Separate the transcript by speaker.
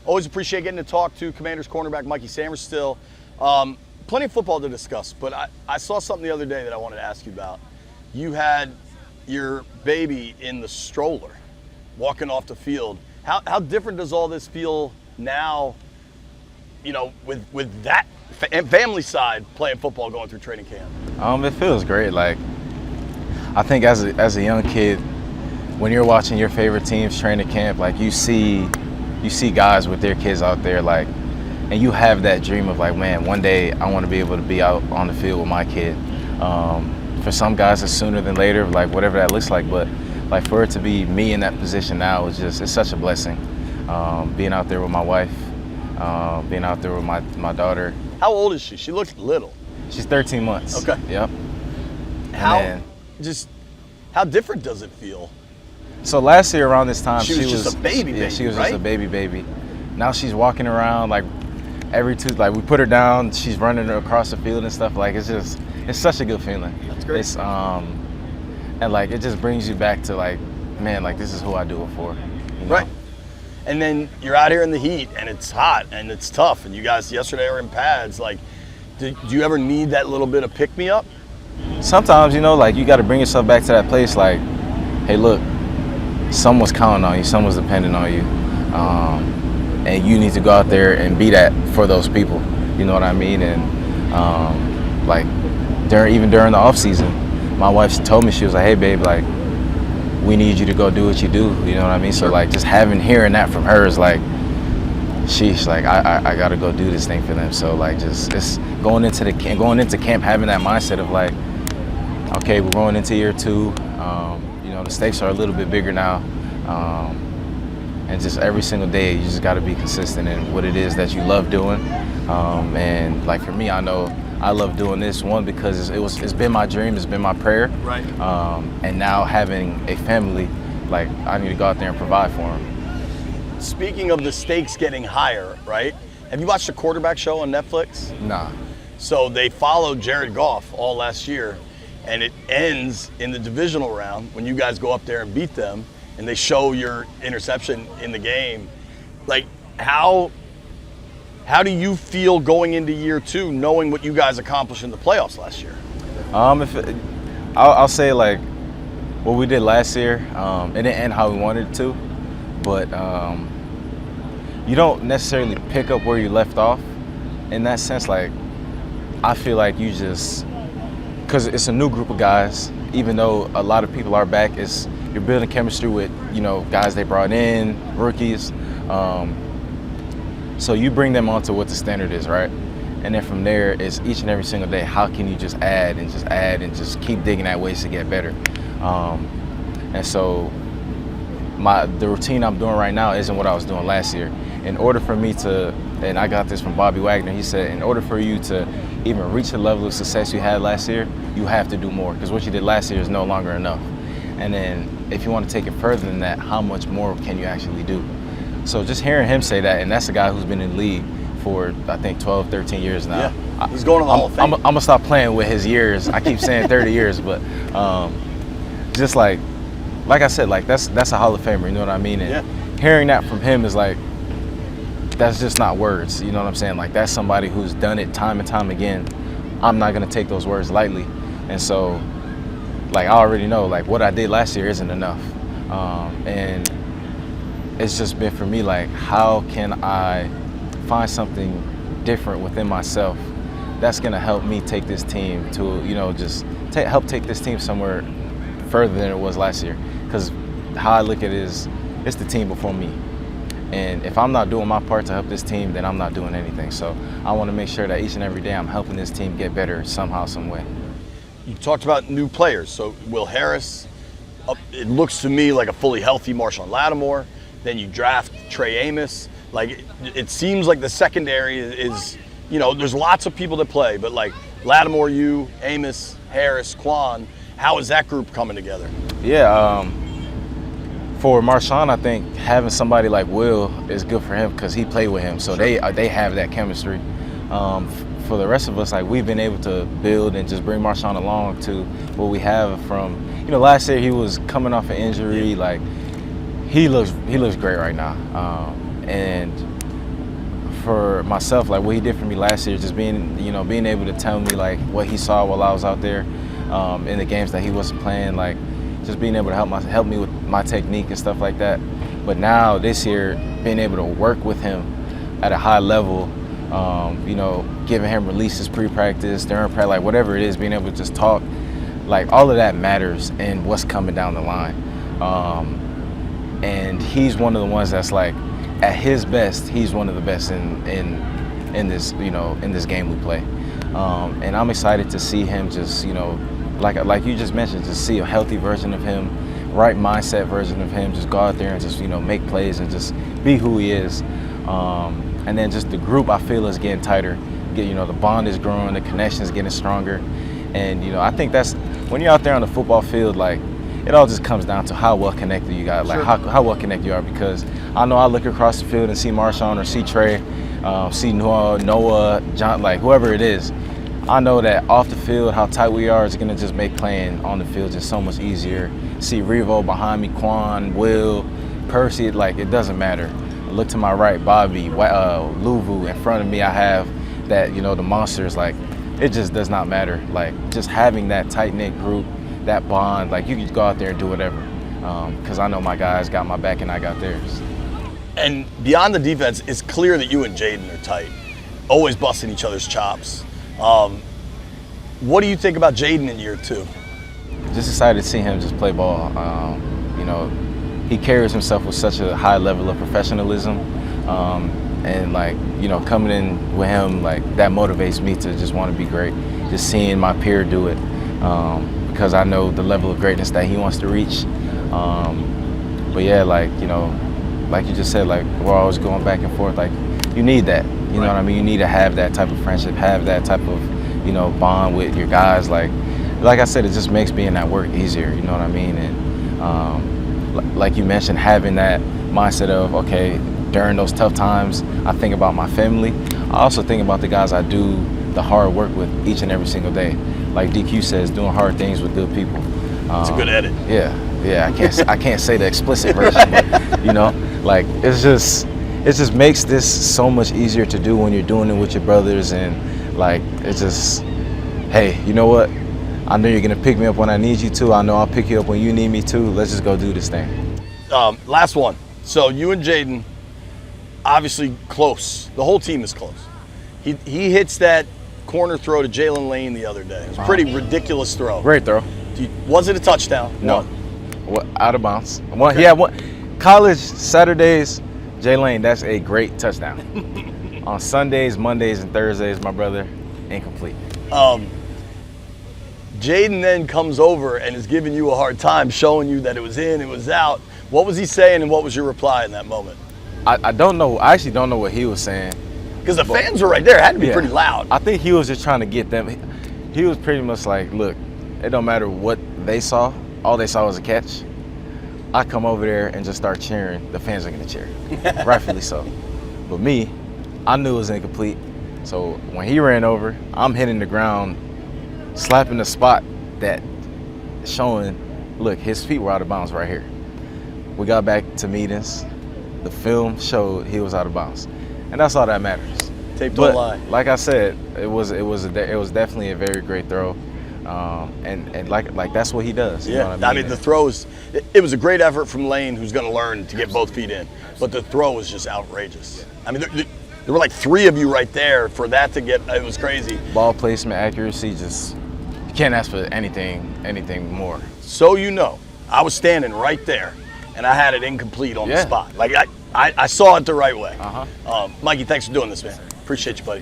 Speaker 1: Always appreciate getting to talk to Commanders cornerback Mikey Sainristil. Plenty of football to discuss, but I saw something the other day that I wanted to ask you about. You had your baby in the stroller walking off the field. How different does all this feel now, you know, with that family side playing football going through training camp?
Speaker 2: It feels great. Like, I think as a young kid, when you're watching your favorite teams training camp, like you see guys with their kids out there, like, and you have that dream of like, man, one day I want to be able to be out on the field with my kid. For some guys, it's sooner than later, like whatever that looks like. But like for it to be me in that position now it's such a blessing. Being out there with my wife, being out there with my daughter.
Speaker 1: How old is she? She looks little.
Speaker 2: She's 13 months.
Speaker 1: Okay.
Speaker 2: Yep.
Speaker 1: How different does it feel?
Speaker 2: So last year around this time,
Speaker 1: she was just a baby.
Speaker 2: Yeah, she was
Speaker 1: right?
Speaker 2: just a baby. Now she's walking around like every Tuesday. Like we put her down, she's running across the field and stuff. Like it's such a good feeling.
Speaker 1: That's great.
Speaker 2: It's and like it just brings you back to like, man, like this is who I do it for. You know?
Speaker 1: Right. And then you're out here in the heat and it's hot and it's tough. And you guys yesterday were in pads. Like, do you ever need that little bit of pick me up?
Speaker 2: Sometimes, you know, like you got to bring yourself back to that place. Like, hey, look, someone's counting on you, someone's depending on you, and you need to go out there and be that for those people. You know what I mean? And like even during the off season, my wife told me, she was like, hey, babe, like we need you to go do what you do. You know what I mean? So like just hearing that from her is like, she's like, I got to go do this thing for them. So like it's going into camp having that mindset of like, okay, we're going into year 2. You know, the stakes are a little bit bigger now. And just every single day, you just got to be consistent in what it is that you love doing. And like for me, I know I love doing this one because it's been my dream, it's been my prayer.
Speaker 1: Right.
Speaker 2: And now having a family, like I need to go out there and provide for them.
Speaker 1: Speaking of the stakes getting higher, right? Have you watched the Quarterback Show on Netflix?
Speaker 2: Nah.
Speaker 1: So they followed Jared Goff all last year, and it ends in the divisional round when you guys go up there and beat them, and they show your interception in the game. Like, how do you feel going into year 2, knowing what you guys accomplished in the playoffs last year?
Speaker 2: I'll say like what we did last year, it didn't end how we wanted it to, but you don't necessarily pick up where you left off. In that sense, like I feel like you just, because it's a new group of guys, even though a lot of people are back, you're building chemistry with, you know, guys they brought in, rookies. So you bring them onto what the standard is, right? And then from there, it's each and every single day, how can you just add and just keep digging at ways to get better? And so the routine I'm doing right now isn't what I was doing last year. In order for me to, and I got this from Bobby Wagner, he said, in order for you to even reach the level of success you had last year, you have to do more, because what you did last year is no longer enough. And then if you want to take it further than that, how much more can you actually do? So just hearing him say that, and that's a guy who's been in the league for, I think, 12, 13 years now.
Speaker 1: Yeah, he's going to the Hall of Fame.
Speaker 2: I'm going to stop playing with his years. I keep saying 30 years, but just like I said, like that's a Hall of Famer, you know what I mean? And hearing that from him is like, that's just not words, you know what I'm saying? Like that's somebody who's done it time and time again. I'm not going to take those words lightly. And so, like I already know, like what I did last year isn't enough. And it's just been for me, like, how can I find something different within myself that's gonna help me take this team to, you know, just help take this team somewhere further than it was last year. Because how I look at it is, it's the team before me. And if I'm not doing my part to help this team, then I'm not doing anything. So I want to make sure that each and every day I'm helping this team get better somehow, some way.
Speaker 1: You talked about new players. So Will Harris, it looks to me like a fully healthy Marshon Lattimore. Then you draft Trey Amos. Like, it seems like the secondary is, you know, there's lots of people that play, but like Lattimore, you, Amos, Harris, Quan, how is that group coming together?
Speaker 2: Yeah, for Marshon, I think having somebody like Will is good for him because he played with him, so they have that chemistry. For the rest of us, like we've been able to build and just bring Marshon along to what we have from, you know, last year he was coming off an injury, like he looks great right now. And for myself, like what he did for me last year, just being able to tell me like what he saw while I was out there in the games that he wasn't playing, like just being able to help me with my technique and stuff like that. But now this year, being able to work with him at a high level, giving him releases pre-practice, during practice, like whatever it is, being able to just talk, like all of that matters in what's coming down the line. And he's one of the ones that's like, at his best, he's one of the best in this, in this game we play. And I'm excited to see him just, like you just mentioned, just see a healthy version of him, right mindset version of him, just go out there and just, make plays and just be who he is. And then just the group, I feel, is getting tighter. The bond is growing, the connection is getting stronger. And, I think that's, when you're out there on the football field, like, it all just comes down to how well connected you got, like how well connected you are. Because I know I look across the field and see Marshon or see Trey, see Noah, John, like whoever it is. I know that off the field, how tight we are is going to just make playing on the field just so much easier. See Revo behind me, Quan, Will, Percy, like it doesn't matter. I look to my right, Bobby, Luvu. In front of me, I have that, the monsters. Like it just does not matter. Like just having that tight-knit group, that bond, like you could go out there and do whatever. Because I know my guys got my back and I got theirs.
Speaker 1: And beyond the defense, it's clear that you and Jaden are tight, always busting each other's chops. What do you think about Jaden in year 2?
Speaker 2: Just excited to see him just play ball. He carries himself with such a high level of professionalism. And like, coming in with him, like that motivates me to just want to be great. Just seeing my peer do it. Because I know the level of greatness that he wants to reach. But yeah, like you just said, like we're always going back and forth. Like you need that, you know what I mean. You need to have that type of friendship, have that type of bond with your guys. Like I said, it just makes being at work easier. You know what I mean. And like you mentioned, having that mindset of okay, during those tough times, I think about my family. I also think about the guys I do the hard work with each and every single day. Like DQ says, doing hard things with good people.
Speaker 1: It's a good edit.
Speaker 2: Yeah. I can't say the explicit version, but like it just makes this so much easier to do when you're doing it with your brothers, and like it's just, hey, you know what? I know you're gonna pick me up when I need you to. I know I'll pick you up when you need me to. Let's just go do this thing.
Speaker 1: Last one. So you and Jaden, obviously close. The whole team is close. He hits that corner throw to Jalen Lane the other day. It was a pretty ridiculous throw.
Speaker 2: Great throw.
Speaker 1: Was it a touchdown?
Speaker 2: No. Out of bounds. Okay. Yeah, college Saturdays, Jalen, that's a great touchdown. On Sundays, Mondays, and Thursdays, my brother, incomplete.
Speaker 1: Jaden then comes over and is giving you a hard time, showing you that it was in, it was out. What was he saying, and what was your reply in that moment?
Speaker 2: I don't know. I actually don't know what he was saying.
Speaker 1: Because the fans were right there. It had to be pretty loud.
Speaker 2: I think he was just trying to get them. He was pretty much like, look, it don't matter what they saw. All they saw was a catch. I come over there and just start cheering. The fans are going to cheer, rightfully so. But me, I knew it was incomplete. So when he ran over, I'm hitting the ground, slapping the spot that showing, look, his feet were out of bounds right here. We got back to meetings. The film showed he was out of bounds. And that's all that matters.
Speaker 1: Tape don't lie.
Speaker 2: Like I said, it was definitely a very great throw, and like that's what he does. You know what I mean?
Speaker 1: The throws. It was a great effort from Lane, who's going to learn to get both feet in. But the throw was just outrageous. I mean, there were like 3 of you right there for that to get. It was crazy.
Speaker 2: Ball placement, accuracy, just you can't ask for anything more.
Speaker 1: So I was standing right there, and I had it incomplete on the spot. Like I saw it the right way. Mikey, thanks for doing this, man. Appreciate you, buddy.